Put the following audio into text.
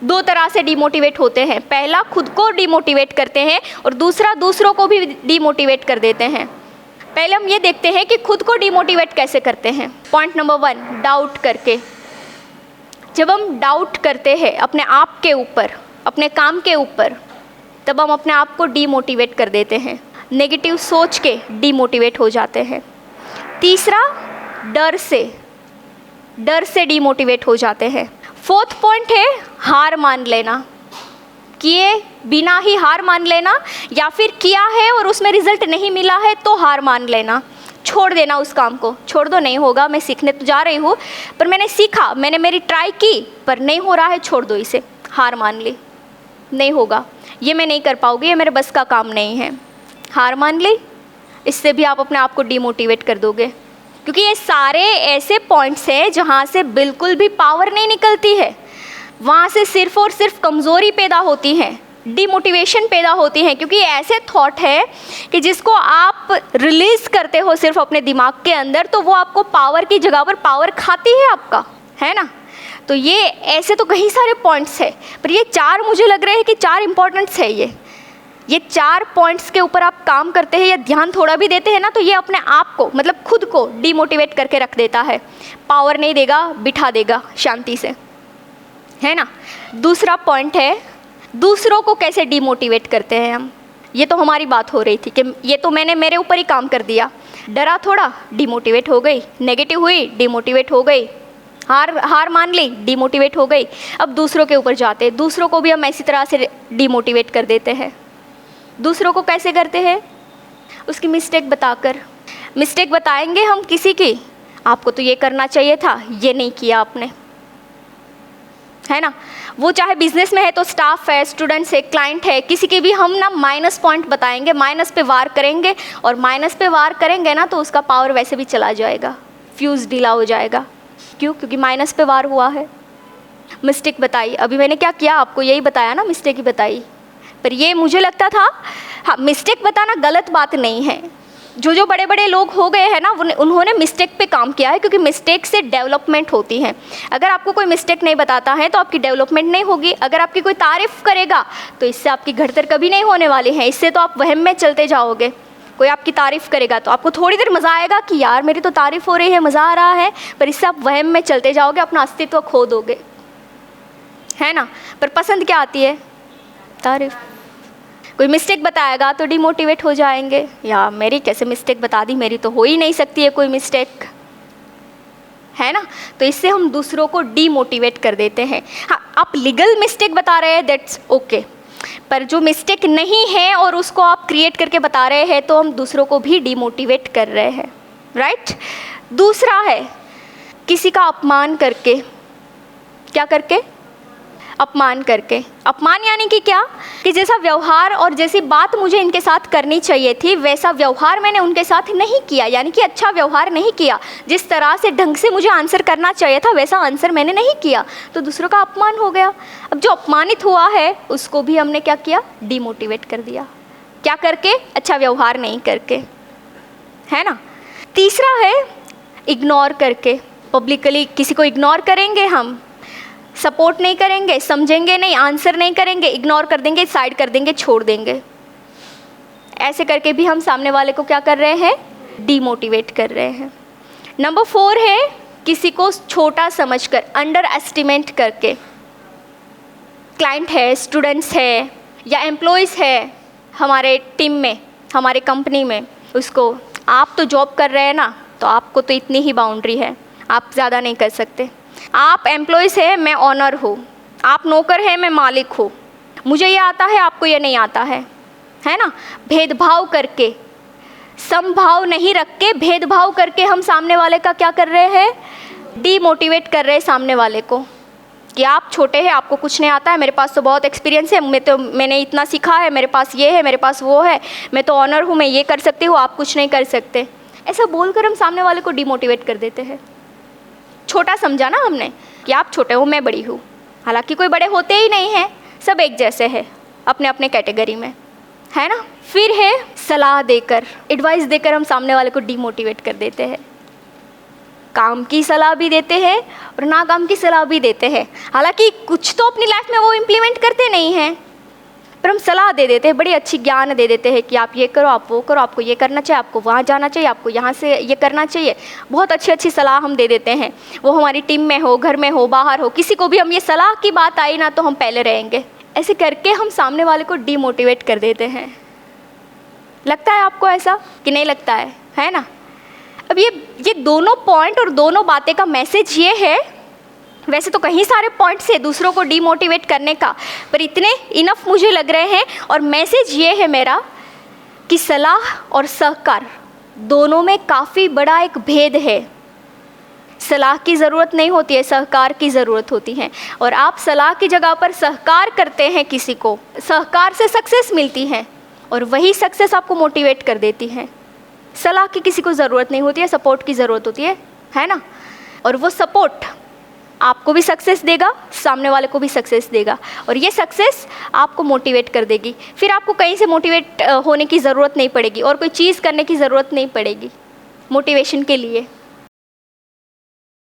दो तरह से डिमोटिवेट होते हैं। पहला खुद को डिमोटिवेट करते हैं और दूसरा दूसरों को भी डिमोटिवेट कर देते हैं। पहले हम ये देखते हैं कि खुद को डिमोटिवेट कैसे करते हैं। पॉइंट नंबर 1, डाउट करके। जब हम डाउट करते हैं अपने आप के ऊपर, अपने काम के ऊपर, तब हम अपने आप को डिमोटिवेट कर देते हैं, नेगेटिव सोच के डिमोटिवेट हो जाते हैं। तीसरा, डर से डिमोटिवेट हो जाते हैं। फोर्थ पॉइंट है हार मान लेना, किए बिना ही हार मान लेना, या फिर किया है और उसमें रिजल्ट नहीं मिला है तो हार मान लेना, छोड़ देना उस काम को, छोड़ दो, नहीं होगा, मैं सीखने तो जा रही हूँ पर मैंने सीखा, मैंने मेरी ट्राई की पर नहीं हो रहा है, छोड़ दो इसे, हार मान ली, नहीं होगा, ये मैं नहीं कर पाऊँगी, ये मेरे बस का काम नहीं है, हार मान ली। इससे भी आप अपने आप को डिमोटिवेट कर दोगे, क्योंकि ये सारे ऐसे पॉइंट्स हैं जहाँ से बिल्कुल भी पावर नहीं निकलती है, वहाँ से सिर्फ और सिर्फ कमज़ोरी पैदा होती है, डिमोटिवेशन पैदा होती है। क्योंकि ऐसे थॉट है कि जिसको आप रिलीज़ करते हो सिर्फ अपने दिमाग के अंदर, तो वो आपको पावर की जगह पर पावर खाती है आपका, है ना। तो ये ऐसे तो कई सारे पॉइंट्स है, पर ये 4 मुझे लग रहे हैं कि 4 इंपॉर्टेंट्स है। ये 4 पॉइंट्स के ऊपर आप काम करते हैं या ध्यान थोड़ा भी देते हैं ना, तो ये अपने आप को, मतलब खुद को डिमोटिवेट करके रख देता है, पावर नहीं देगा, बिठा देगा शांति से, है ना। दूसरा पॉइंट है दूसरों को कैसे डिमोटिवेट करते हैं हम। ये तो हमारी बात हो रही थी कि ये तो मैंने मेरे ऊपर ही काम कर दिया, डरा थोड़ा, डिमोटिवेट हो गई, नेगेटिव हुई, डिमोटिवेट हो गई, हार मान ली, डिमोटिवेट हो गई। अब दूसरों के ऊपर जाते हैं, दूसरों को भी हम इसी तरह से डिमोटिवेट कर देते हैं। दूसरों को कैसे करते हैं? उसकी मिस्टेक बताकर। मिस्टेक बताएंगे हम किसी की, आपको तो ये करना चाहिए था, ये नहीं किया आपने, है ना। वो चाहे बिजनेस में है तो स्टाफ है, स्टूडेंट्स है, क्लाइंट है, किसी की भी हम ना माइनस पॉइंट बताएंगे, माइनस पे वार करेंगे, और माइनस पे वार करेंगे ना तो उसका पावर वैसे भी चला जाएगा, फ्यूज़ ढीला हो जाएगा। क्यों? क्योंकि माइनस पे वार हुआ है। मिस्टेक बताई, अभी मैंने क्या किया, आपको यही बताया ना, मिस्टेक ही बताई। पर ये मुझे लगता था, हाँ, मिस्टेक बताना गलत बात नहीं है। जो बड़े बड़े लोग हो गए हैं ना, उन्होंने मिस्टेक पे काम किया है, क्योंकि मिस्टेक से डेवलपमेंट होती है। अगर आपको कोई मिस्टेक नहीं बताता है तो आपकी डेवलपमेंट नहीं होगी। अगर आपकी कोई तारीफ़ करेगा तो इससे आपकी घटतर कभी नहीं होने वाली है, इससे तो आप वहम में चलते जाओगे। कोई आपकी तारीफ़ करेगा तो आपको थोड़ी देर मज़ा आएगा कि यार मेरी तो तारीफ़ हो रही है, मज़ा आ रहा है, पर इससे आप वहम में चलते जाओगे, अपना अस्तित्व खो दोगे, है ना। पर पसंद क्या आती है? तारीफ़। कोई मिस्टेक बताएगा तो डिमोटिवेट हो जाएंगे, या मेरी कैसे मिस्टेक बता दी, मेरी तो हो ही नहीं सकती है कोई मिस्टेक, है ना। तो इससे हम दूसरों को डिमोटिवेट कर देते हैं। हाँ, आप लीगल मिस्टेक बता रहे हैं, दैट्स ओके, पर जो मिस्टेक नहीं है और उसको आप क्रिएट करके बता रहे हैं तो हम दूसरों को भी डिमोटिवेट कर रहे हैं, राइट। दूसरा है किसी का अपमान करके। क्या करके? अपमान करके। अपमान यानी कि क्या, कि जैसा व्यवहार और जैसी बात मुझे इनके साथ करनी चाहिए थी वैसा व्यवहार मैंने उनके साथ नहीं किया, यानी कि अच्छा व्यवहार नहीं किया, जिस तरह से ढंग से मुझे आंसर करना चाहिए था वैसा आंसर मैंने नहीं किया, तो दूसरों का अपमान हो गया। अब जो अपमानित हुआ है उसको भी हमने क्या किया? डिमोटिवेट कर दिया। क्या करके? अच्छा व्यवहार नहीं करके, है ना। तीसरा है इग्नोर करके। पब्लिकली किसी को इग्नोर करेंगे हम, सपोर्ट नहीं करेंगे, समझेंगे नहीं, आंसर नहीं करेंगे, इग्नोर कर देंगे, साइड कर देंगे, छोड़ देंगे। ऐसे करके भी हम सामने वाले को क्या कर रहे हैं? डिमोटिवेट कर रहे हैं। नंबर 4 है किसी को छोटा समझकर, अंडर एस्टिमेट करके। क्लाइंट है, स्टूडेंट्स है या एम्प्लॉयज़ है हमारे टीम में, हमारे कंपनी में, उसको आप तो जॉब कर रहे हैं ना, तो आपको तो इतनी ही बाउंड्री है, आप ज़्यादा नहीं कर सकते। आप एम्प्लॉयज़ है, मैं ऑनर हूँ, आप नौकर है, मैं मालिक हूँ, मुझे ये आता है, आपको ये नहीं आता है ना। भेदभाव करके, समभाव नहीं रख के भेदभाव करके हम सामने वाले का क्या कर रहे हैं? डीमोटिवेट कर रहे हैं सामने वाले को, कि आप छोटे हैं, आपको कुछ नहीं आता है, मेरे पास तो बहुत एक्सपीरियंस है, मैंने इतना सीखा है, मेरे पास ये है, मेरे पास वो है, मैं तो ऑनर हूँ, मैं ये कर सकती हूँ, आप कुछ नहीं कर सकते। ऐसा बोलकर हम सामने वाले को डिमोटिवेट कर देते हैं। छोटा समझा ना हमने, कि आप छोटे हो, मैं बड़ी हूँ, हालांकि कोई बड़े होते ही नहीं हैं, सब एक जैसे हैं अपने अपने कैटेगरी में, है ना। फिर है सलाह देकर, एडवाइस देकर हम सामने वाले को डिमोटिवेट कर देते हैं। काम की सलाह भी देते हैं और नाकाम की सलाह भी देते हैं। हालांकि कुछ तो अपनी लाइफ में वो इम्प्लीमेंट करते नहीं हैं, पर हम सलाह दे देते हैं, बड़ी अच्छी ज्ञान दे देते हैं कि आप ये करो, आप वो करो, आपको ये करना चाहिए, आपको वहाँ जाना चाहिए, आपको यहाँ से ये करना चाहिए। बहुत अच्छी अच्छी सलाह हम दे देते हैं, वो हमारी टीम में हो, घर में हो, बाहर हो, किसी को भी हम ये सलाह की बात आई ना तो हम पहले रहेंगे। ऐसे करके हम सामने वाले को डीमोटिवेट कर देते हैं। लगता है आपको ऐसा कि नहीं लगता है ना? अब ये दोनों पॉइंट और दोनों बातें का मैसेज ये है, वैसे तो कहीं सारे पॉइंट्स है दूसरों को डीमोटिवेट करने का, पर इतने इनफ मुझे लग रहे हैं। और मैसेज ये है मेरा कि सलाह और सहकार दोनों में काफ़ी बड़ा एक भेद है। सलाह की ज़रूरत नहीं होती है, सहकार की ज़रूरत होती है। और आप सलाह की जगह पर सहकार करते हैं किसी को, सहकार से सक्सेस मिलती है और वही सक्सेस आपको मोटिवेट कर देती है। सलाह की किसी को ज़रूरत नहीं होती है, सपोर्ट की ज़रूरत होती है ना? और वो सपोर्ट आपको भी सक्सेस देगा, सामने वाले को भी सक्सेस देगा, और ये सक्सेस आपको मोटिवेट कर देगी। फिर आपको कहीं से मोटिवेट होने की ज़रूरत नहीं पड़ेगी और कोई चीज़ करने की ज़रूरत नहीं पड़ेगी मोटिवेशन के लिए।